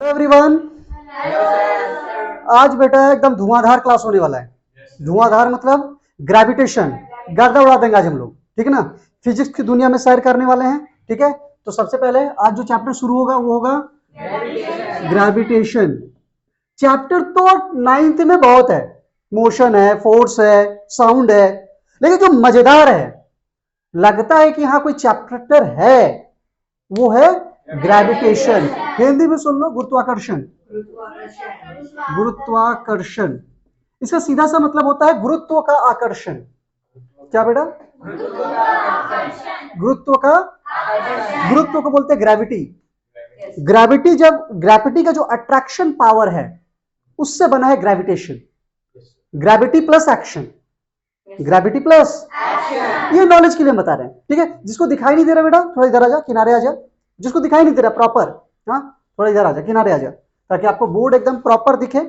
Everyone, आज बेटा एकदम धुआंधार क्लास होने वाला है। धुआंधार मतलब ग्रेविटेशन, गर्दा उड़ा देंगे आज हम लोग, ठीक है ना। फिजिक्स की दुनिया में सैर करने वाले हैं, ठीक है। तो सबसे पहले आज जो चैप्टर शुरू होगा वो होगा ग्रेविटेशन। चैप्टर तो 9th में बहुत है, मोशन है, फोर्स है, साउंड है, लेकिन जो मजेदार है, लगता है कि हाँ कोई चैप्टर है, वो है ग्रेविटेशन। हिंदी में सुन लो, गुरुत्वाकर्षण। गुरुत्वाकर्षण, इसका सीधा सा मतलब होता है गुरुत्व का आकर्षण। क्या बेटा? गुरुत्व का, गुरुत्व को बोलते हैं ग्रेविटी। ग्रेविटी, जब ग्रेविटी का जो अट्रैक्शन पावर है उससे बना है gravitation. Gravity plus action, gravity plus ये नॉलेज के लिए बता रहे हैं, ठीक है। जिसको दिखाई नहीं दे रहा बेटा थोड़ा इधर आ जा, किनारे आ जा। जिसको दिखाई नहीं दे रहा प्रॉपर, हाँ थोड़ा इधर आ जा, किनारे आ जा, ताकि आपको बोर्ड एकदम प्रॉपर दिखे,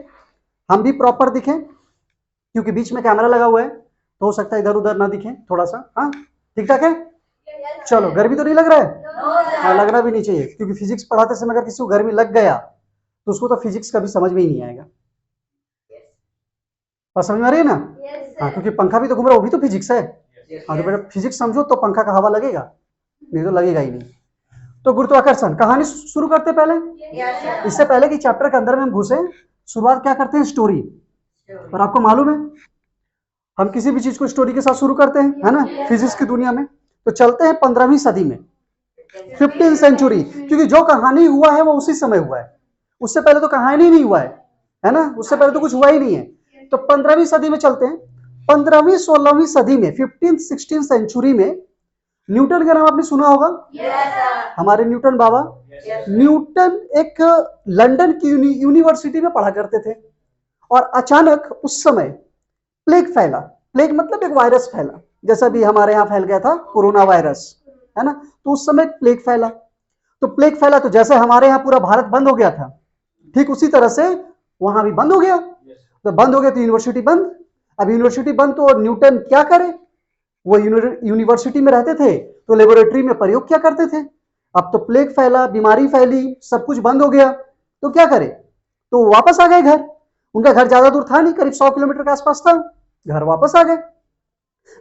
हम भी प्रॉपर दिखे, क्योंकि बीच में कैमरा लगा हुआ है तो हो सकता है इधर उधर ना दिखे थोड़ा सा। हाँ ठीक ठाक है। चलो, गर्मी तो नहीं लग रहा है? हाँ, लगना भी नहीं चाहिए, क्योंकि फिजिक्स पढ़ाते समय अगर किसी को गर्मी लग गया तो उसको तो फिजिक्स कभी समझ में ही नहीं आएगा। और समझ में आ रही है ना? हाँ, क्योंकि पंखा भी तो घूम रहा है, वो भी तो फिजिक्स है। हाँ, तो बेटा फिजिक्स समझो तो पंखा का हवा लगेगा, नहीं तो लगेगा ही नहीं। तो गुरुत्वाकर्षण, कहानी शुरू करते पहले। इससे पहले कि चैप्टर के अंदर में हम घुसे, शुरुआत क्या करते हैं? स्टोरी। और आपको मालूम है हम किसी भी चीज को स्टोरी के साथ शुरू करते हैं, है ना, फिजिक्स की दुनिया में। तो चलते हैं 15वीं सदी में, 15th सेंचुरी, क्योंकि जो कहानी हुआ है वो उसी समय हुआ है, उससे पहले तो कहानी नहीं हुआ है ना, उससे पहले तो कुछ हुआ ही नहीं है। तो 15वीं सदी में चलते हैं। 15वीं 16वीं सदी में, 15th 16th सेंचुरी में न्यूटन का नाम आपने सुना होगा। हमारे न्यूटन बाबा। न्यूटन एक लंदन की यूनिवर्सिटी में पढ़ा करते थे, और अचानक उस समय प्लेग फैला। प्लेग मतलब एक वायरस फैला, जैसा भी हमारे यहाँ फैल गया था कोरोना वायरस, है ना। तो उस समय प्लेग फैला। तो प्लेग फैला तो जैसे हमारे यहाँ पूरा भारत बंद हो गया था, ठीक उसी तरह से वहां भी बंद हो गया। तो बंद हो गया तो यूनिवर्सिटी बंद। अब यूनिवर्सिटी बंद तो न्यूटन क्या करे? वो यूनिवर्सिटी में रहते थे तो लेबोरेटरी में प्रयोग क्या करते थे। अब तो प्लेग फैला, बीमारी फैली, सब कुछ बंद हो गया, तो क्या करे? तो वापस आ गए घर। उनका घर ज्यादा दूर था नहीं, करीब 100 किलोमीटर के आसपास था। घर वापस आ गए।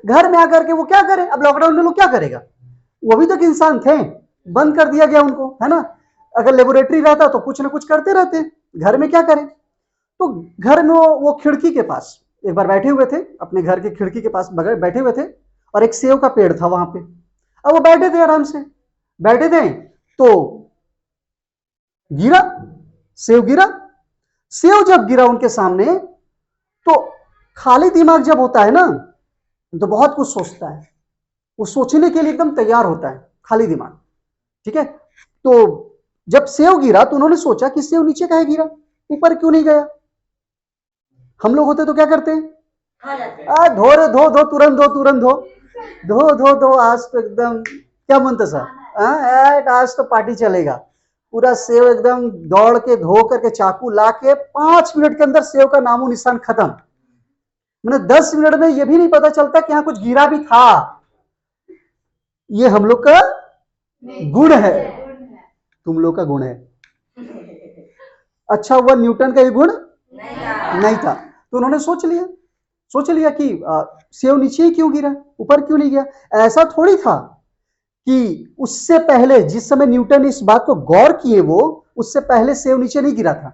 घर में आकर के वो क्या करे? अब लॉकडाउन में लोग क्या करेगा? वो भी तो एक इंसान थे, बंद कर दिया गया उनको, है ना। अगर लेबोरेटरी रहता तो कुछ ना कुछ करते रहते, घर में क्या करें? तो घर में वो खिड़की के पास एक बार बैठे हुए थे, अपने घर के खिड़की के पास बैठे हुए थे, और एक सेव का पेड़ था वहां पे। अब वो बैठे थे, आराम से बैठे थे, तो गिरा, सेव गिरा। सेव जब गिरा उनके सामने, तो खाली दिमाग जब होता है ना तो बहुत कुछ सोचता है, वो सोचने के लिए एकदम तैयार होता है, खाली दिमाग, ठीक है। तो जब सेव गिरा तो उन्होंने सोचा कि सेव नीचे काहे गिरा, ऊपर क्यों नहीं गया? हम लोग होते तो क्या करते हैं? धो रे धो, धो तुरंत, धो तुरंत, धो धो धो धो, आज तो एकदम क्या मन था, आज तो पार्टी चलेगा। पूरा सेव एकदम दौड़ के धो करके चाकू ला के 5 मिनट के अंदर सेव का नामो निशान खत्म। मैंने 10 मिनट में यह भी नहीं पता चलता कि यहां कुछ गिरा भी था। ये हम लोग का गुण है, तुम लोग का गुण है। अच्छा हुआ न्यूटन का ये गुण नहीं था। तो उन्होंने सोच लिया कि सेव नीचे ही क्यों गिरा, ऊपर क्यों नहीं गया। ऐसा थोड़ी था कि उससे पहले जिस समय न्यूटन इस बात को गौर किए, वो उससे पहले सेव नीचे नहीं गिरा था।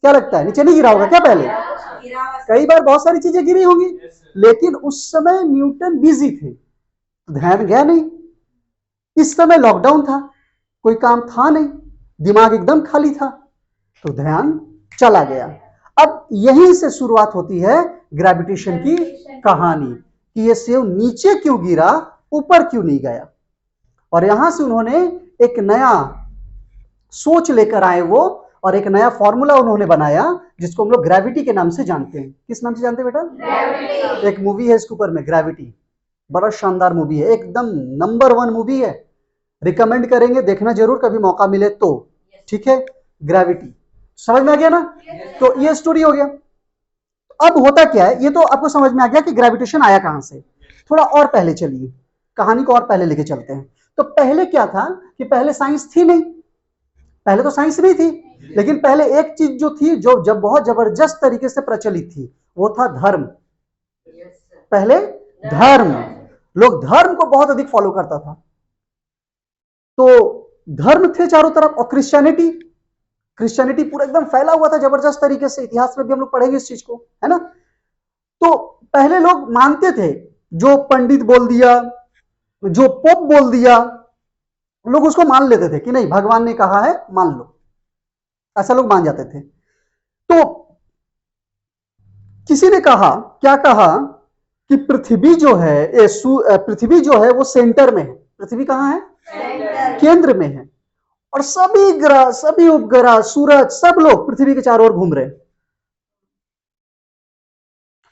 क्या लगता है, नीचे नहीं गिरा होगा क्या? पहले कई बार बहुत सारी चीजें गिरी होंगी, लेकिन उस समय न्यूटन बिजी थे, ध्यान गया नहीं। इस समय लॉकडाउन था, कोई काम था नहीं, दिमाग एकदम खाली था, तो ध्यान चला गया। अब यहीं से शुरुआत होती है ग्रेविटेशन की कहानी, कि ये सेव नीचे क्यों गिरा, ऊपर क्यों नहीं गया। और यहां से उन्होंने एक नया सोच लेकर आए वो, और एक नया फॉर्मूला उन्होंने बनाया जिसको हम लोग ग्रेविटी के नाम से जानते हैं। किस नाम से जानते हैं बेटा? ग्रेविटी। एक मूवी है इसके ऊपर में, ग्रेविटी, बड़ा शानदार मूवी है, एकदम नंबर 1 मूवी है, रिकमेंड करेंगे, देखना जरूर कभी मौका मिले तो, ठीक है। ग्रेविटी समझ में आ गया ना? तो ये स्टोरी हो गया। अब होता क्या है, ये तो आपको समझ में आ गया कि ग्रेविटेशन आया कहां से। थोड़ा और पहले चलिए, कहानी को और पहले लेके चलते हैं। तो पहले क्या था कि पहले साइंस थी नहीं, पहले तो साइंस नहीं थी, लेकिन पहले एक चीज जो थी, जो जब बहुत जबरदस्त तरीके से प्रचलित थी, वो था धर्म। पहले धर्म, लोग धर्म को बहुत अधिक फॉलो करता था। तो धर्म थे चारों तरफ, और क्रिश्चियनिटी पूरा एकदम फैला हुआ था जबरदस्त तरीके से। इतिहास में भी हम लोग पढ़ेंगे इस चीज को, है ना। तो पहले लोग मानते थे, जो पंडित बोल दिया, जो पोप बोल दिया, लोग उसको मान लेते थे कि नहीं भगवान ने कहा है, मान लो, ऐसा लोग मान जाते थे। तो किसी ने कहा, क्या कहा कि पृथ्वी जो है, पृथ्वी जो है वो सेंटर में है। पृथ्वी कहां है? केंद्र में है। और सभी ग्रह, सभी उपग्रह, सूरज, सब लोग पृथ्वी के चारों ओर घूम रहे हैं।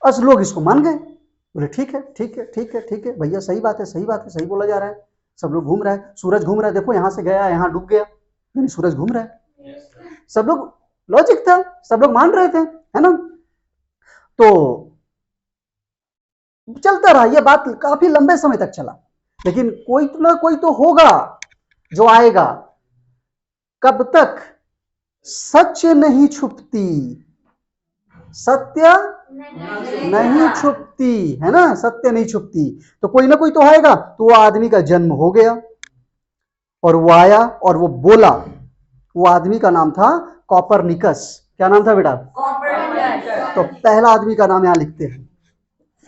आज लोग इसको मान गए, बोले ठीक है ठीक है ठीक है ठीक है भैया, सही बात है सही बात है, सही बोला जा रहा है, सब लोग घूम रहा है, सूरज घूम रहा है, देखो यहां से गया यहां डूब गया, यानी सूरज घूम रहा है। सब लोग, लॉजिक था, सब लोग मान रहे थे, है ना। तो चलता रहा, यह बात काफी लंबे समय तक चला। लेकिन कोई ना कोई तो होगा जो आएगा। कब तक? सच नहीं छुपती, सत्य नहीं छुपती, है ना, सत्य नहीं छुपती। तो कोई ना कोई तो आएगा। तो वो आदमी का जन्म हो गया, और वो आया और वो बोला। वो आदमी का नाम था कॉपरनिकस। क्या नाम था बेटा? कॉपरनिकस। तो पहला आदमी का नाम यहां लिखते हैं,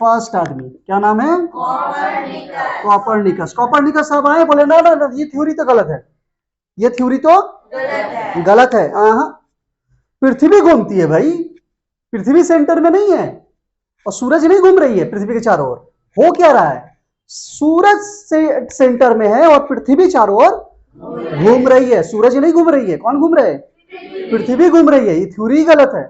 फर्स्ट आदमी, क्या नाम है? कॉपरनिकस। कॉपरनिकस साहब आए, बोले ना ना, ये थ्योरी तो गलत है, ये थ्योरी तो गलत है। पृथ्वी घूमती है भाई, पृथ्वी सेंटर में नहीं है, और सूरज नहीं घूम रही है पृथ्वी के चारों ओर। हो क्या रहा है? सूरज से सेंटर में है और पृथ्वी चारों ओर घूम रही है। सूरज नहीं घूम रही है, कौन घूम रहे? पृथ्वी घूम रही है। ये थ्योरी गलत है।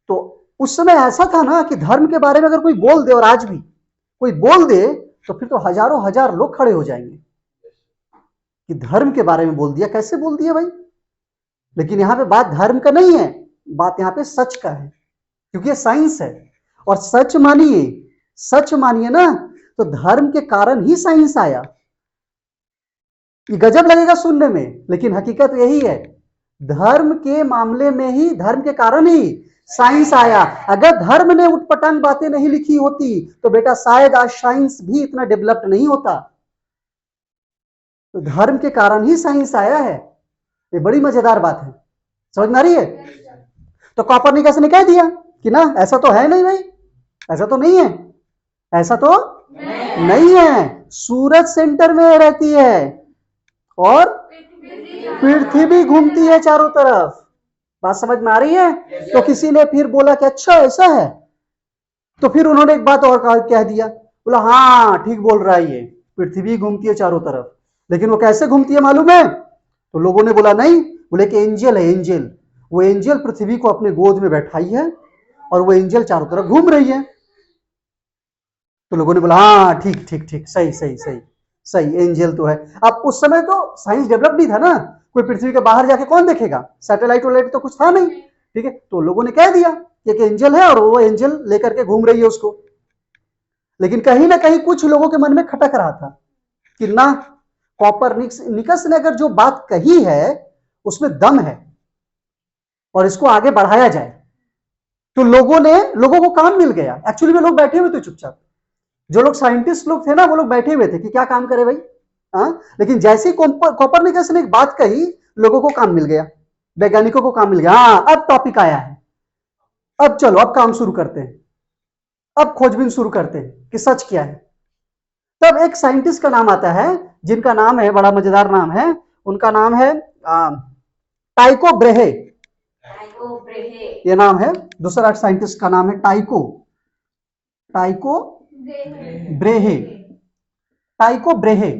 तो उस समय ऐसा था ना कि धर्म के बारे में अगर कोई बोल दे, और आज भी कोई बोल दे, तो फिर तो हजारों हजार लोग खड़े हो जाएंगे कि धर्म के बारे में बोल दिया। कैसे बोल दिया भाई? लेकिन यहां पे बात धर्म का नहीं है, बात यहां पे सच का है, क्योंकि ये साइंस है। और सच मानिए, सच मानिए ना, तो धर्म के कारण ही साइंस आया। ये गजब लगेगा सुनने में, लेकिन हकीकत यही है। धर्म के मामले में ही, धर्म के कारण ही साइंस आया। अगर धर्म ने उटपटांग बातें नहीं लिखी होती, तो बेटा शायद आज साइंस भी इतना डेवलप्ड नहीं होता। तो धर्म के कारण ही साइंस आया है। ये बड़ी मजेदार बात है, समझ में आ रही है? तो कॉपरनिकस ने कह दिया कि ना, ऐसा तो है नहीं भाई, ऐसा तो नहीं है, ऐसा तो नहीं है। सूरज सेंटर में रहती है और पृथ्वी घूमती है चारों तरफ। बात समझ में आ रही है? तो किसी ने फिर बोला कि अच्छा ऐसा है। तो फिर उन्होंने एक बात और कह दिया, बोला हाँ ठीक बोल रहा है, ये पृथ्वी घूमती है चारों तरफ। लेकिन वो कैसे घूमती है मालूम है? तो लोगों ने बोला नहीं, बोले कि एंजल है, एंजल। वो एंजल पृथ्वी को अपने गोद में बैठाई है और वो एंजल चारों तरफ घूम रही है। तो लोगों ने बोला हाँ ठीक ठीक ठीक, सही सही सही सही, एंजल तो है। अब उस समय तो साइंस डेवलप नहीं था ना, कोई पृथ्वी के बाहर जाके कौन देखेगा, सैटेलाइट वाइट तो कुछ था नहीं, ठीक है। तो लोगों ने कह दिया कि एक एंजल है और वो एंजल लेकर के घूम रही है उसको। लेकिन कहीं ना कहीं कुछ लोगों के मन में खटक रहा था कि ना, कॉपरनिकस ने अगर जो बात कही है उसमें दम है और इसको आगे बढ़ाया जाए। तो लोगों को काम मिल गया। एक्चुअली में लोग बैठे हुए थे चुपचाप, जो लोग साइंटिस्ट लोग थे ना, वो लोग बैठे हुए थे कि क्या काम करे भाई। लेकिन जैसे ही कॉपरनिकस ने एक बात कही, लोगों को काम मिल गया, वैज्ञानिकों को काम मिल गया। अब टॉपिक आया है, अब चलो अब काम शुरू करते हैं, अब खोजबीन शुरू करते हैं कि सच क्या है। तब एक साइंटिस्ट का नाम आता है, जिनका नाम है, बड़ा मजेदार नाम है, उनका नाम है टाइको ब्रेहे। ये नाम है। दूसरा साइंटिस्ट का नाम है टाइको ब्रेहे। टाइको ब्रेहे,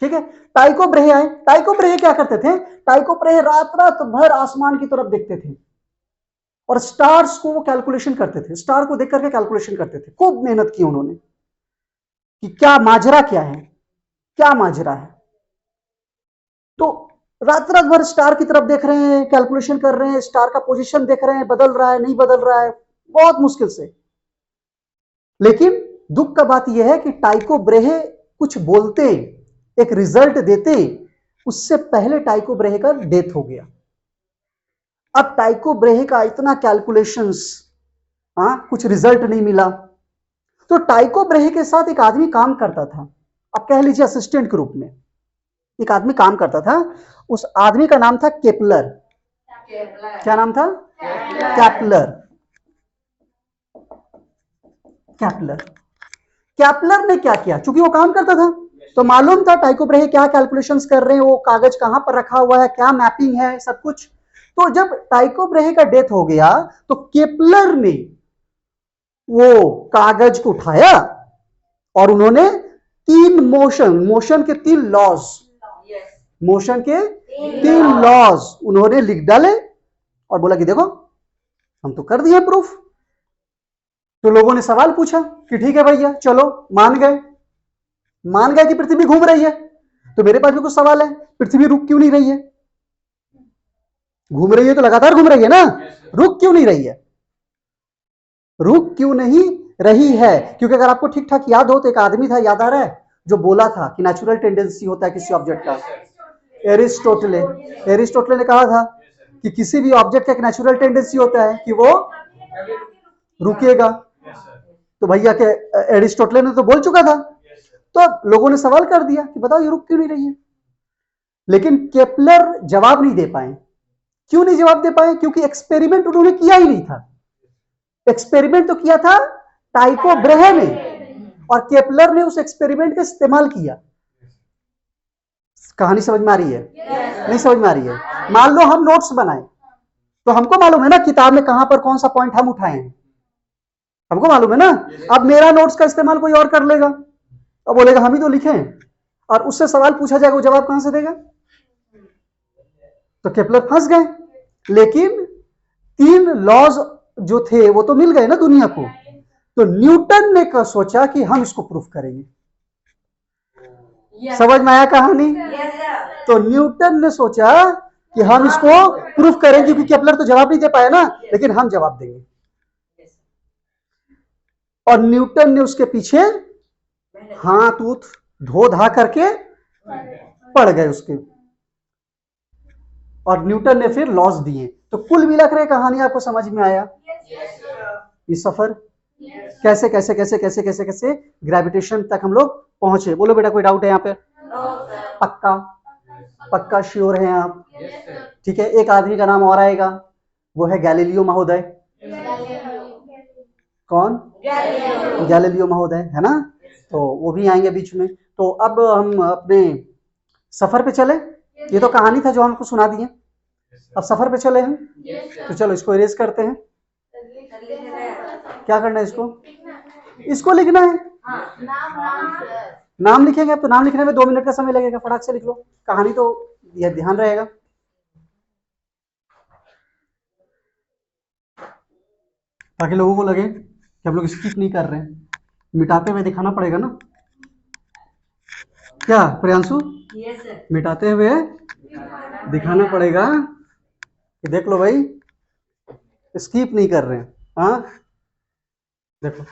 ठीक है। टाइको ब्रेहे आए। टाइको ब्रेहे क्या करते थे? टाइको ब्रेहे रात रात भर आसमान की तरफ देखते थे और स्टार्स को वो कैलकुलेशन करते थे, स्टार को देख करके कैलकुलेशन करते थे। खूब मेहनत की उन्होंने कि क्या माजरा, क्या है, क्या माजरा है। तो रात रात भर स्टार की तरफ देख रहे हैं, कैलकुलेशन कर रहे हैं, स्टार का पोजीशन देख रहे हैं, बदल रहा है नहीं बदल रहा है, बहुत मुश्किल से। लेकिन दुख का बात यह है कि टाइको ब्रेहे कुछ बोलते, एक रिजल्ट देते, उससे पहले टाइको ब्रेहे का डेथ हो गया। अब टाइको ब्रेहे का इतना कैलकुलेशंस, कुछ रिजल्ट नहीं मिला। तो टाइको ब्रेहे के साथ एक आदमी काम करता था, अब कह लीजिए असिस्टेंट के रूप में एक आदमी काम करता था। उस आदमी का नाम था केपलर। क्या नाम था? कैपलर। कैपलर कैपलर ने क्या किया, चूंकि वो काम करता था तो मालूम था टाइको ब्रेहे क्या कैलकुलेशंस कर रहे हैं, वो कागज कहां पर रखा हुआ है, क्या मैपिंग है, सब कुछ। तो जब टाइको ब्रेहे का डेथ हो गया तो केपलर ने वो कागज को उठाया और उन्होंने तीन मोशन के तीन लॉज, मोशन के तीन लॉज उन्होंने लिख डाले और बोला कि देखो हम तो कर दिए प्रूफ। तो लोगों ने सवाल पूछा कि ठीक है भैया चलो मान गए कि पृथ्वी घूम रही है। तो मेरे पास भी कुछ सवाल है, पृथ्वी रुक क्यों नहीं रही है? घूम रही है तो लगातार घूम रही है ना, रुक क्यों नहीं रही है? रुक क्यों नहीं रही है? क्योंकि अगर आपको ठीक ठाक याद हो तो एक आदमी था, याद आ रहा है, जो बोला था कि नेचुरल टेंडेंसी होता है किसी ऑब्जेक्ट का। एरिस्टोटले ने कहा था कि किसी भी ऑब्जेक्ट का एक नेचुरल टेंडेंसी होता है कि वो रुकेगा। तो भैया के एरिस्टोटले ने तो बोल चुका था। तो लोगों ने सवाल कर दिया कि बताओ ये रुक क्यों नहीं रही है। लेकिन केपलर जवाब नहीं दे पाए। क्यों नहीं जवाब दे पाए? क्योंकि एक्सपेरिमेंट उन्होंने किया ही नहीं था। एक्सपेरिमेंट तो किया था टाइको ब्रेहे ने, और केपलर ने उस एक्सपेरिमेंट का इस्तेमाल किया। कहानी समझ में आ रही है? नहीं समझ में आ रही है? मान लो हम नोट्स बनाए तो हमको मालूम है ना किताब में कहां पर कौन सा पॉइंट हम उठाए हैं, हमको मालूम है ना। अब मेरा नोट्स का इस्तेमाल कोई और कर लेगा और बोलेगा हम ही तो लिखे हैं, और उससे सवाल पूछा जाएगा, वो जवाब कहां से देगा? तो केपलर फंस गए। लेकिन तीन लॉज जो थे वो तो मिल गए ना दुनिया को। तो न्यूटन ने का सोचा कि हम इसको प्रूफ करेंगे। समझ में आया कहानी? तो न्यूटन ने सोचा कि हम इसको प्रूफ करेंगे, क्योंकि केपलर तो जवाब नहीं दे पाया ना, लेकिन हम जवाब देंगे। और न्यूटन ने उसके पीछे हाथ उथ धो धा करके पड़ गए उसके, और न्यूटन ने फिर लॉज दिए। तो कुल मिलाकर कहानी आपको समझ में आया? ये सफर कैसे कैसे कैसे कैसे कैसे कैसे ग्रेविटेशन तक हम लोग पहुंचे। बोलो बेटा कोई डाउट है यहाँ पे? पक्का पक्का श्योर हैं आप? ठीक है, एक आदमी का नाम और आएगा, वो है गैलीलियो महोदय। कौन? गैलीलियो महोदय, है ना। तो वो भी आएंगे बीच में। तो अब हम अपने सफर पे चले। ये तो कहानी था जो हमको सुना दिए, अब सफर पे चले हम। तो चलो इसको इरेज करते हैं। क्या करना है? इसको लिखना है। नाम लिखेंगे। अब तो नाम लिखने में 2 मिनट का समय लगेगा, फटाक से लिख लो। कहानी तो यह ध्यान रहेगा। ताकि लोगों को लगे कि हम लोग स्किप नहीं कर रहे हैं, मिटाते हुए दिखाना पड़ेगा ना। क्या प्रियांशु? मिटाते हुए दिखाना पड़ेगा कि देख लो भाई स्किप नहीं कर रहे हैं। हाँ देखो,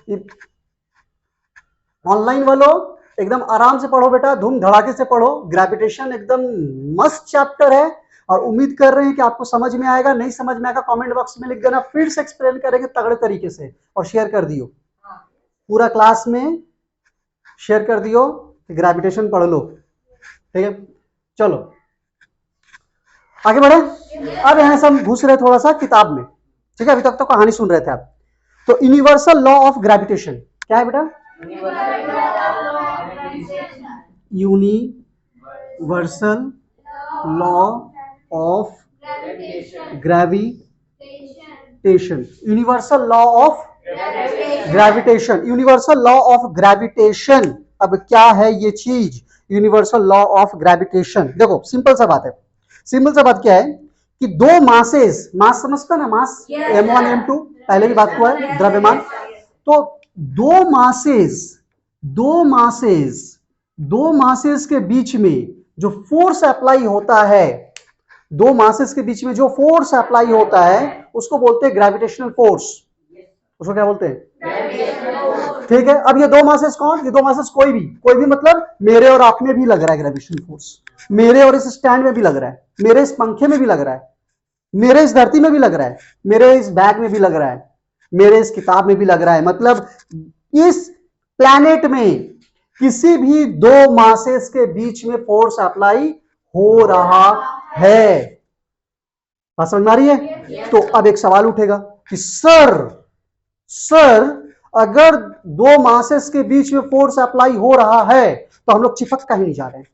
ऑनलाइन वालों एकदम आराम से पढ़ो बेटा, धूम धड़ाके से पढ़ो। ग्रेविटेशन एकदम मस्त चैप्टर है, और उम्मीद कर रहे हैं कि आपको समझ में आएगा। नहीं समझ में आएगा कमेंट बॉक्स में लिख देना, फिर से एक्सप्लेन करेंगे तगड़े तरीके से। और शेयर कर दियो, पूरा क्लास में शेयर कर दियो कि ग्रेविटेशन पढ़ लो। ठीक है, चलो आगे बढ़े। अब यहां से हम घुस रहे थोड़ा सा किताब में। ठीक है, अभी तक तो कहानी सुन रहे थे आप। तो यूनिवर्सल लॉ ऑफ ग्रेविटेशन क्या है बेटा? Universal law of gravitation. Universal law of gravitation. Universal law of gravitation. अब क्या है ये चीज यूनिवर्सल लॉ ऑफ ग्रेविटेशन? देखो सिंपल सा बात है। सिंपल सा बात क्या है कि दो मासेस, मास समझता ना, मास m1 m2 पहले भी बात हुआ है, द्रव्यमान। तो दो मासेस के बीच में जो फोर्स अप्लाई होता है, दो मासेस के बीच में जो फोर्स अप्लाई होता है उसको बोलते हैं ग्रेविटेशनल फोर्स। उसको क्या बोलते हैं? ठीक है, अब ये दो मासेस कौन? ये दो मासेस कोई भी मतलब मेरे और आप में भी लग रहा है ग्रेविटेशनल फोर्स, मेरे और इस स्टैंड में भी लग रहा है, मेरे इस पंखे में भी लग रहा है, मेरे इस धरती में भी लग रहा है, मेरे इस बैग में भी लग रहा है, मेरे इस किताब में भी लग रहा है। मतलब इस प्लैनेट में किसी भी दो मासेस के बीच में फोर्स अप्लाई हो रहा है। बात समझ में आ रही है? तो अब एक सवाल उठेगा कि सर अगर दो मासेस के बीच में फोर्स अप्लाई हो रहा है तो हम लोग चिपक कहीं नहीं जा रहे हैं।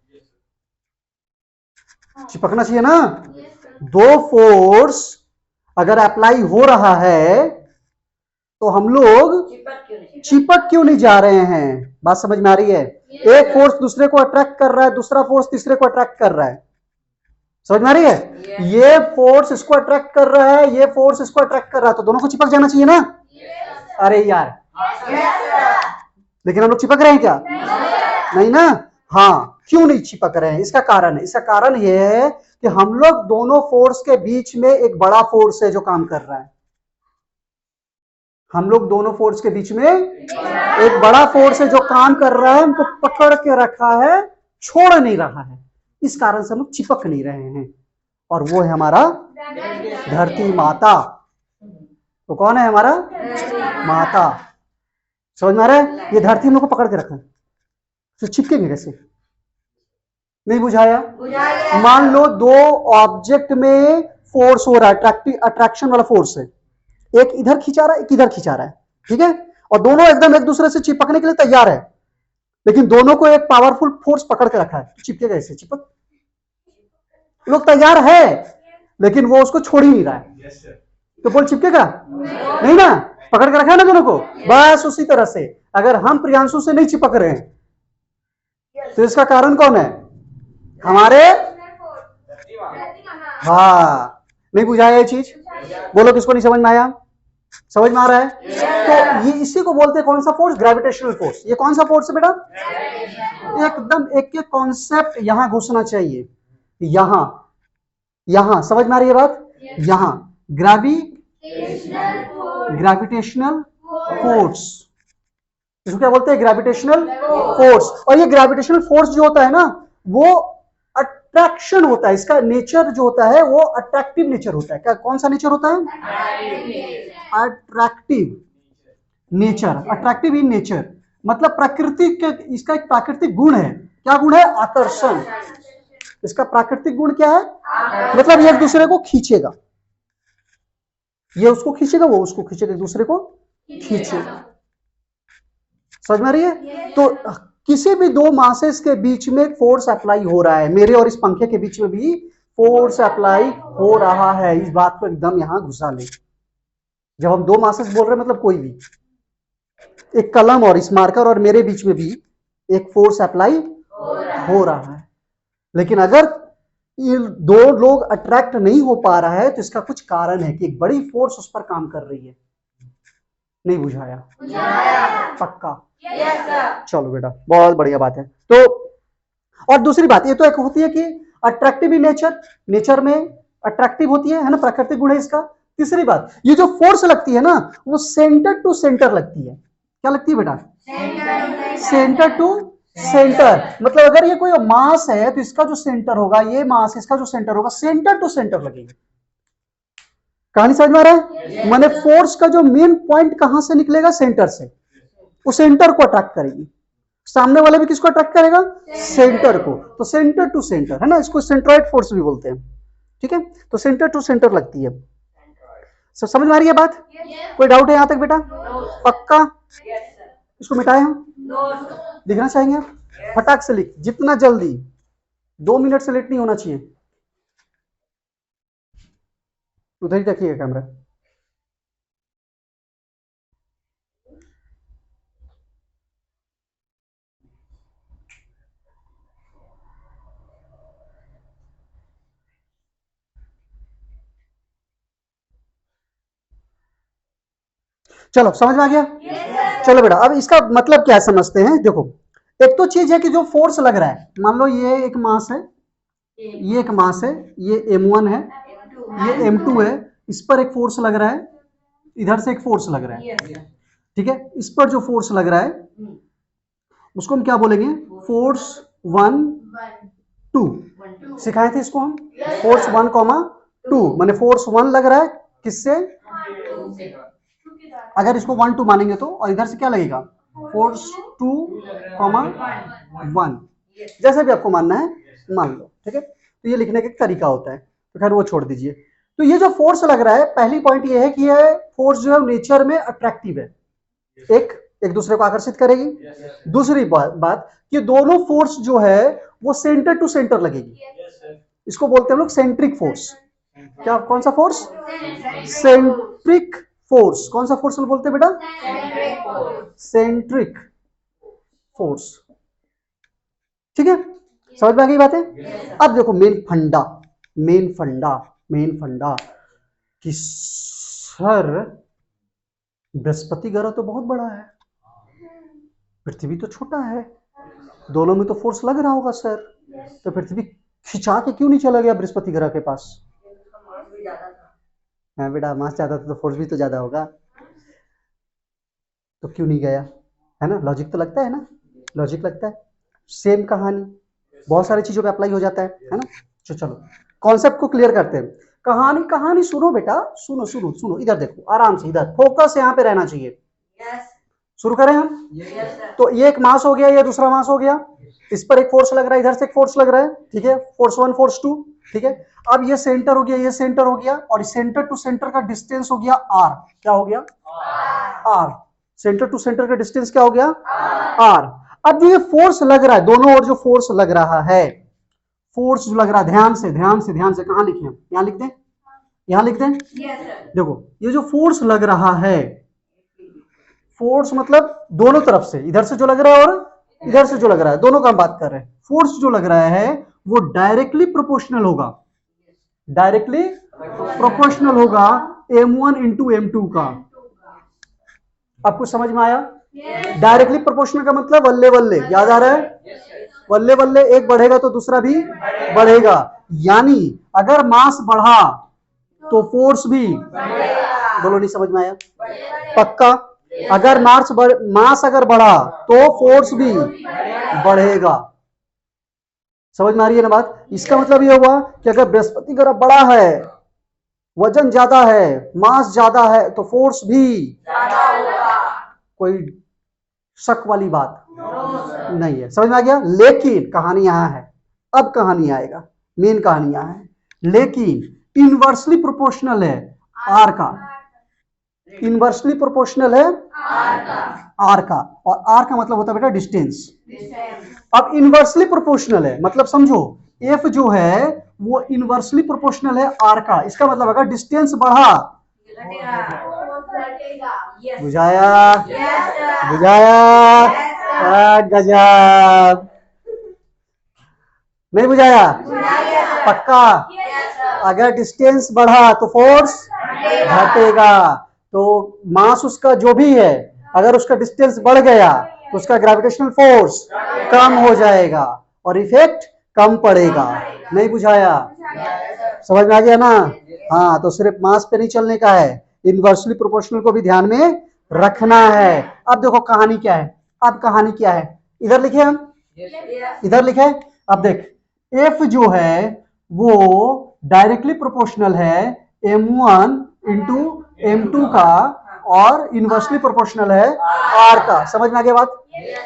चिपकना चाहिए ना। दो फोर्स अगर अप्लाई हो रहा है तो हम लोग चिपक क्यों नहीं जा रहे हैं? बात समझ में आ रही है? एक फोर्स दूसरे को अट्रैक्ट कर रहा है, दूसरा फोर्स तीसरे को अट्रैक्ट कर रहा है। समझ में आ रही है? ये फोर्स इसको अट्रैक्ट कर रहा है, ये फोर्स इसको अट्रैक्ट कर रहा है, तो दोनों को चिपक जाना चाहिए ना। अरे यार, लेकिन हम लोग चिपक रहे हैं क्या? नहीं ना। हाँ, क्यों नहीं चिपक रहे हैं? इसका कारण है, इसका कारण यह है कि हम लोग दोनों फोर्स के बीच में एक बड़ा फोर्स है जो काम कर रहा है। हम लोग दोनों फोर्स के बीच में एक बड़ा फोर्स है जो काम कर रहा है, हमको पकड़ के रखा है, छोड़ नहीं रहा है। इस कारण से हम लोग चिपक नहीं रहे हैं, और वो है हमारा धरती माता। तो कौन है हमारा? माता। समझ में आ रहा है? ये धरती हम लोग को पकड़ के रखा है, तो चिपकेंगे कैसे? नहीं बुझाया? मान लो दो ऑब्जेक्ट में फोर्स हो रहा है, अट्रैक्शन वाला फोर्स है, एक इधर खिंचा रहा है, एक इधर खिंचा रहा है, ठीक है, और दोनों एकदम एक दूसरे से चिपकने के लिए तैयार है, लेकिन दोनों को एक पावरफुल फोर्स पकड़ के रखा है, तो चिपकेगा कैसे? चिपक लोग तैयार है, लेकिन वो उसको छोड़ ही नहीं रहा है, तो बोल चिपकेगा नहीं ना। पकड़ के रखा है ना दोनों को। बस उसी तरह से अगर हम प्रियांशु से नहीं चिपक रहे हैं तो इसका कारण कौन है? हमारे। हाँ, नहीं बुझाया ये चीज? बोलो किसको नहीं समझ में आया? समझ में आ रहा है? तो ये इसी को बोलते हैं कौन सा फोर्स? Gravitational force. ये कौन सा फोर्स है बेटा? एकदम एक एक कॉन्सेप्ट यहां घुसना चाहिए। यहां यहां समझ में आ रही है बात? यहां ग्रेविटेशनल फोर्स, इसको क्या बोलते हैं? Gravitational force. और ये ग्रेविटेशनल फोर्स जो होता है ना, वो अट्रैक्शन होता है। इसका नेचर जो होता है वो अट्रैक्टिव नेचर होता है। क्या कौन सा नेचर होता है? Attractive nature. Attractive in nature मतलब प्रकृति के, इसका एक प्राकृतिक गुण है। क्या गुण है? आकर्षण। इसका प्राकृतिक गुण क्या है? मतलब ये एक दूसरे को खींचेगा, ये उसको खींचेगा, वो उसको खींचेगा, एक दूसरे को खींचेगा। समझ में आ रही है? तो किसी भी दो मासेस के बीच में फोर्स अप्लाई हो रहा है, मेरे और इस पंखे के बीच में भी फोर्स अप्लाई हो रहा है। इस बात को एकदम यहां घुसा ले। जब हम दो मासेस बोल रहे हैं मतलब कोई भी, एक कलम और इस मार्कर और मेरे बीच में भी एक फोर्स अप्लाई हो रहा है, लेकिन अगर ये दो लोग अट्रैक्ट नहीं हो पा रहा है तो इसका कुछ कारण है कि एक बड़ी फोर्स उस पर काम कर रही है। नहीं बुझाया? पक्का? चलो बेटा, बहुत बढ़िया बात है। तो और दूसरी बात ये तो एक होती है कि अट्रैक्टिव इन नेचर, नेचर में अट्रैक्टिव होती है ना, प्राकृतिक गुण है इसका। तीसरी बात, ये जो फोर्स लगती है ना, वो सेंटर टू सेंटर लगती है। क्या लगती है बेटा? Centre to centre. मतलब अगर ये कोई मास है तो इसका जो सेंटर होगा, ये मास, इसका जो सेंटर होगा, सेंटर टू सेंटर लगेगा। कहानी समझ में आ रहा है? माने फोर्स का जो मेन पॉइंट कहां से निकलेगा? सेंटर से। वो सेंटर को अट्रैक्ट करेगी। सामने वाले भी किसको अट्रैक्ट करेगा? सेंटर को। तो सेंटर टू सेंटर है ना, इसको सेंट्रॉइड फोर्स भी बोलते हैं। ठीक है, तो सेंटर टू सेंटर लगती है। सब समझ में आ रही है बात? कोई डाउट है यहां तक बेटा? पक्का? इसको मिटाए हम लिखना चाहेंगे, फटाक से लिख, जितना जल्दी, 2 मिनट से लेट नहीं होना चाहिए। उधर ही रखिएगा कैमरा। चलो समझ में आ गया? चलो बेटा, अब इसका मतलब क्या समझते हैं। देखो, एक तो चीज है कि जो फोर्स लग रहा है, मान लो ये एक मास है, ये एक मास है, ये M1 है, ये M2 है, इस पर एक फोर्स लग रहा है, इधर से एक फोर्स लग रहा है। ठीक है, इस पर जो फोर्स लग रहा है उसको हम क्या बोलेंगे? फोर्स 1 2 सिखाए थे इसको हम, फोर्स 1, 2 माने फोर्स 1 लग रहा है किससे, अगर इसको 1 2 मानेंगे तो, और इधर से क्या लगेगा फोर्स 2, 1, जैसे भी आपको मानना है मान लो, ठीक है। तो ये लिखने का तरीका होता है, तो खैर वो छोड़ दीजिए। तो ये जो फोर्स लग रहा है, पहली पॉइंट ये है कि ये फोर्स जो है नेचर में अट्रैक्टिव है, एक दूसरे को आकर्षित करेगी। दूसरी बात कि दोनों फोर्स जो है वो सेंटर टू सेंटर लगेगी, इसको बोलते हैं हम लोग सेंट्रिक फोर्स। क्या, कौन सा फोर्स, सेंट्रिक फोर्स। कौन सा फोर्स बोलते हैं बेटा, सेंट्रिक फोर्स, ठीक है, समझ में आ गई बात है। अब देखो मेन फंडा कि सर बृहस्पति ग्रह तो बहुत बड़ा है, पृथ्वी तो छोटा है, दोनों में तो फोर्स लग रहा होगा सर, तो पृथ्वी खिंचा के क्यों नहीं चला गया बृहस्पति ग्रह के पास। हाँ बेटा, मास ज्यादा था तो फोर्स भी तो ज्यादा होगा, तो क्यों नहीं गया, है ना, लॉजिक तो लगता है ना, लॉजिक लगता है। सेम कहानी बहुत सारी चीजों पे अप्लाई हो जाता है ना। चलो कॉन्सेप्ट को क्लियर करते हैं। कहानी सुनो बेटा, सुनो, इधर देखो आराम से, इधर फोकस यहाँ पे रहना चाहिए। शुरू करें हम। तो ये एक मास हो गया, ये दूसरा मास हो गया, इस पर एक फोर्स लग रहा है, इधर से एक फोर्स लग रहा है, ठीक है, फोर्स 1 फोर्स 2, ठीक है। अब ये सेंटर हो गया, ये सेंटर हो गया, और सेंटर टू सेंटर का डिस्टेंस हो गया r। क्या हो गया, r। सेंटर टू सेंटर का डिस्टेंस क्या हो गया, r। अब जो ये फोर्स लग रहा है, दोनों ओर जो फोर्स लग रहा है, फोर्स जो लग रहा है, ध्यान से कहां लिखे हम, यहां लिख दें, यहां लिख दें। देखो ये जो फोर्स लग रहा है, फोर्स मतलब दोनों तरफ से, इधर से जो लग रहा है और इधर से जो लग रहा है, दोनों का हम बात कर रहे हैं। फोर्स जो लग रहा है वो डायरेक्टली प्रोपोर्शनल होगा, m1 इंटू m2 का। आपको समझ में आया? डायरेक्टली प्रोपोर्शनल का मतलब वल्ले वल्ले, याद आ रहा है, वल्ले वल्ले एक बढ़ेगा तो दूसरा भी बढ़ेगा, यानी अगर मास बढ़ा तो फोर्स भी, बोलो नहीं समझ में आया, पक्का। अगर मास अगर बढ़ा तो फोर्स भी बढ़ेगा, समझ में आ रही है ना बात। इसका मतलब ये हुआ कि अगर बृहस्पति ग्रह बड़ा है, वजन ज्यादा है, मास ज्यादा है, तो फोर्स भी ज्यादा होगा, कोई शक वाली बात नहीं है, समझ में आ गया। लेकिन कहानी यहां है, अब कहानी आएगा, मेन कहानी यहां है, लेकिन इनवर्सली प्रोपोर्शनल है आर का, इनवर्सली प्रोपोर्शनल है आर का, और आर का मतलब होता है बेटा डिस्टेंस। अब इनवर्सली प्रोपोर्शनल है मतलब समझो, एफ जो है वो इनवर्सली प्रोपोर्शनल है आर का, इसका मतलब अगर डिस्टेंस बढ़ा, बुझाया गजब, नहीं बुझाया, पक्का। अगर डिस्टेंस बढ़ा तो फोर्स घटेगा, तो मास उसका जो भी है, अगर उसका डिस्टेंस बढ़ गया तो उसका ग्रेविटेशनल फोर्स कम हो जाएगा और इफेक्ट कम पड़ेगा। नहीं बुझाया, समझ में आ गया ना। हाँ, तो सिर्फ मास पे नहीं चलने का है, इनवर्सली प्रोपोर्शनल को भी ध्यान में रखना है। अब देखो कहानी क्या है, अब कहानी क्या है, इधर लिखे हम, इधर लिखे। अब देख, एफ जो है वो डायरेक्टली प्रोपोर्शनल है m1 इंटू m2 का, और इनवर्सली प्रोपोर्शनल है r का, समझ में आ गया बात।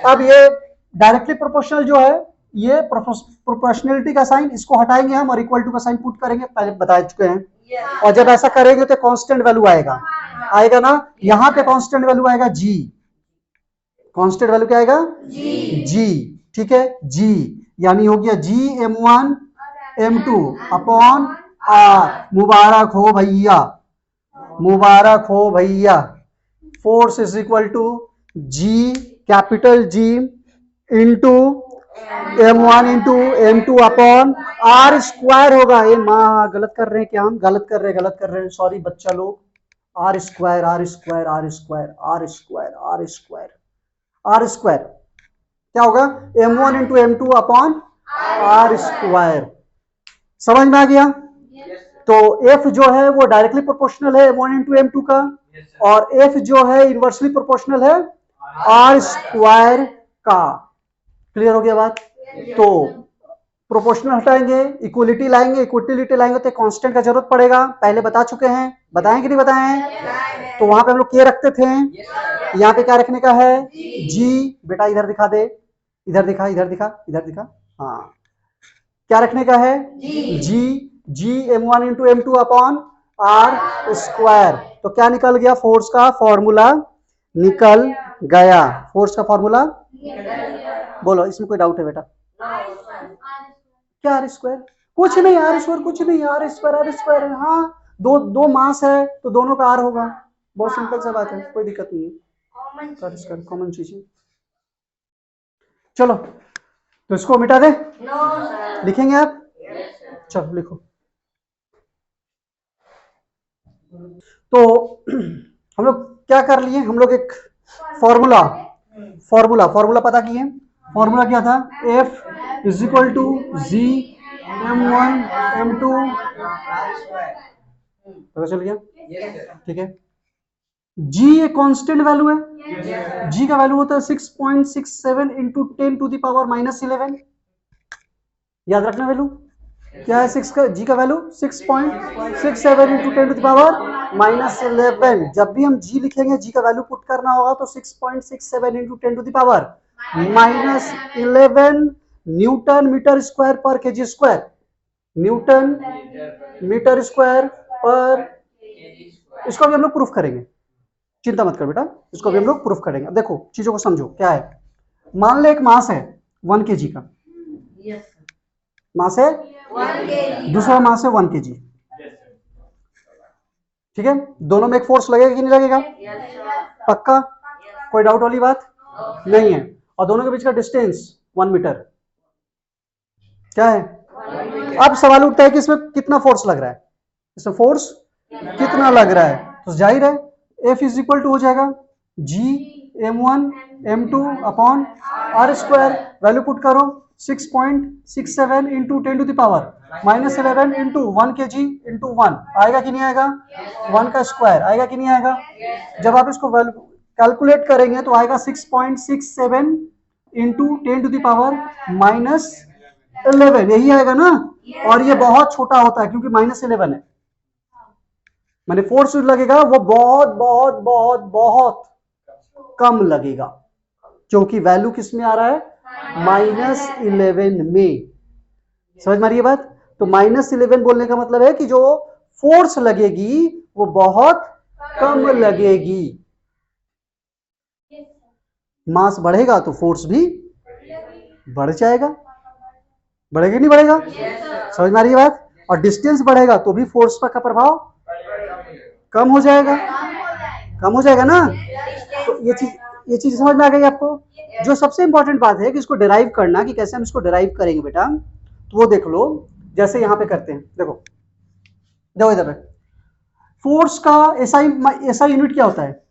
अब ये डायरेक्टली प्रोपोर्शनल जो है, ये प्रोपोर्शनलिटी का साइन इसको हटाएंगे हम और इक्वल टू का साइन पुट करेंगे, पहले बता चुके हैं। और जब ऐसा करेंगे तो कांस्टेंट वैल्यू आएगा ना, यहां पे कांस्टेंट वैल्यू आएगा g, कांस्टेंट वैल्यू क्या आएगा g, ठीक है, g यानी हो गया g m1 m2 upon r। मुबारक हो भैया, मुबारक हो भैया। Force is equal to g, capital G into m1 into m2 upon r square होगा। ये माँ गलत कर रहे हैं क्या, हम गलत कर रहे हैं, सॉरी बच्चा लोग। r स्क्वायर क्या होगा, m1 into m2 upon r square, समझ में आ गया। तो f जो है वो डायरेक्टली प्रोपोर्शनल है m1 इंटू m2 का, और f जो है इनवर्सली प्रोपोर्शनल है r स्क्वायर का। क्लियर हो गया बात। तो प्रोपोर्शनल हटाएंगे, इक्वलिटी लाएंगे, इक्वलिटी लाएंगे तो कांस्टेंट का जरूरत पड़ेगा, पहले बता चुके हैं, बताएं कि नहीं बताएं हैं? तो वहां पे हम लोग के रखते थे, यहाँ पे क्या रखने का है, जी। बेटा इधर दिखा दे, इधर दिखा, इधर दिखा, इधर दिखा, हाँ, क्या रखने का है, G. G m1 into m2 upon R square. तो क्या निकल गया, फोर्स का फॉर्मूला निकल गया, फोर्स का फॉर्मूला। बोलो, इसमें कोई डाउट है बेटा? क्या आर स्क्वायर? कुछ नहीं, आर स्क्वायर कुछ नहीं, आर स्क्वायर, हाँ, दो मास है तो दोनों का आर होगा, बहुत सिंपल सा बात है, कोई दिक्कत नहीं है, आर स्क्वायर कॉमन चीज है। चलो तो इसको मिटा दे, लिखेंगे आप? चलो लिखो। तो हम लोग क्या कर लिए, हम लोग एक फॉर्मूला पता किए। फॉर्मूला क्या था, F is equal to G m1 m2, पता चल गया? ठीक है, G एक कांस्टेंट वैल्यू है, G का वैल्यू होता है 6.67 इंटू 10 टू द पावर -11। याद रखना वैल्यू क्या है, जी का value 6.67 into 10 to the power -11। जब भी हम जी लिखेंगे, जी का वैल्यू पुट करना होगा तो 6.67 into 10 to the power -11 newton metre square per KG square, newton metre square per. इसको भी हम लोग प्रूफ करेंगे, चिंता मत कर बेटा, इसको भी हम लोग प्रूफ करेंगे। अब देखो चीजों को समझो, क्या है, मान ले एक मास है 1 kg का, मास है 1 kg, दूसरा मास है 1 kg, ठीक है, दोनों में एक फोर्स लगेगा कि नहीं लगेगा? पक्का, कोई डाउट वाली बात नहीं है। और दोनों के बीच का डिस्टेंस 1 मीटर, क्या है? अब सवाल उठता है कि इसमें कितना फोर्स लग रहा है, इसमें फोर्स कितना लग रहा है? तो जाहिर है F इज इक्वल टू हो जाएगा G m1 m2 upon R square, value put करो 6.67 into 10 to the power -11 into 1 kg into 1, आएगा कि नहीं आएगा? 1 का स्क्वायर आएगा कि नहीं आएगा? जब आप इसको कैलकुलेट करेंगे तो आएगा 6.67 इंटू 10 टू द पावर -11, यही आएगा ना। और ये बहुत छोटा होता है क्योंकि -11 है, माने फोर्स लगेगा वो बहुत बहुत बहुत बहुत कम लगेगा, क्योंकि वैल्यू किस में आ रहा है, -11 में। समझ में आ रही है बात? तो -11 बोलने का मतलब है कि जो फोर्स लगेगी वो बहुत कम लगेगी। मास बढ़ेगा तो फोर्स भी बढ़ जाएगा, बढ़ेगा नहीं बढ़ेगा? समझ में आ रही है बात? और डिस्टेंस बढ़ेगा तो भी फोर्स का प्रभाव कम हो जाएगा, कम हो जाएगा ना। तो ये चीज समझ में आ गई आपको? जो सबसे इंपॉर्टेंट बात है कि इसको डिराइव करना, कि कैसे हम इसको डिराइव करेंगे बेटा, तो वो देख लो। जैसे यहां पे करते हैं, देखो देखो इधर पे, फोर्स का एसआई यूनिट क्या होता है,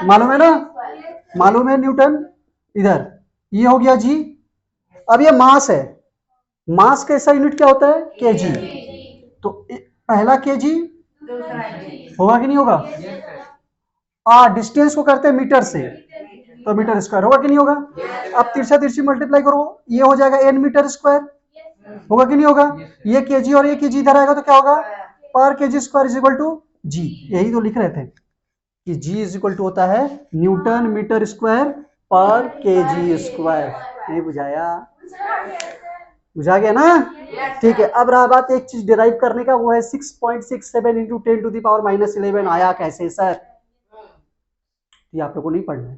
मालूम है ना? मालूम है, न्यूटन। इधर ये हो गया जी। अब ये मास है, मास का एसआई यूनिट क्या होता है, केजी। तो पहला केजी होगा कि नहीं होगा? डिस्टेंस को करते हैं मीटर से, तो मीटर स्क्वायर होगा कि नहीं होगा? अब तिरछा तिरछी मल्टीप्लाई करो, ये हो जाएगा n मीटर स्क्वायर, होगा कि नहीं होगा? ये केजी और ये केजी इधर आएगा तो क्या होगा, per KG square is equal to G. यही तो लिख रहे थे कि जी इज इक्वल टू होता है Newton metre square per KG square. नहीं बुझाया? बुझा गया ना? ठीक है। अब रहा बात एक चीज डिराइव करने का, वो है 6.67 इंटू 10 टू द पावर -11 आया कैसे सर? ये आप लोगों को नहीं पढ़ना है।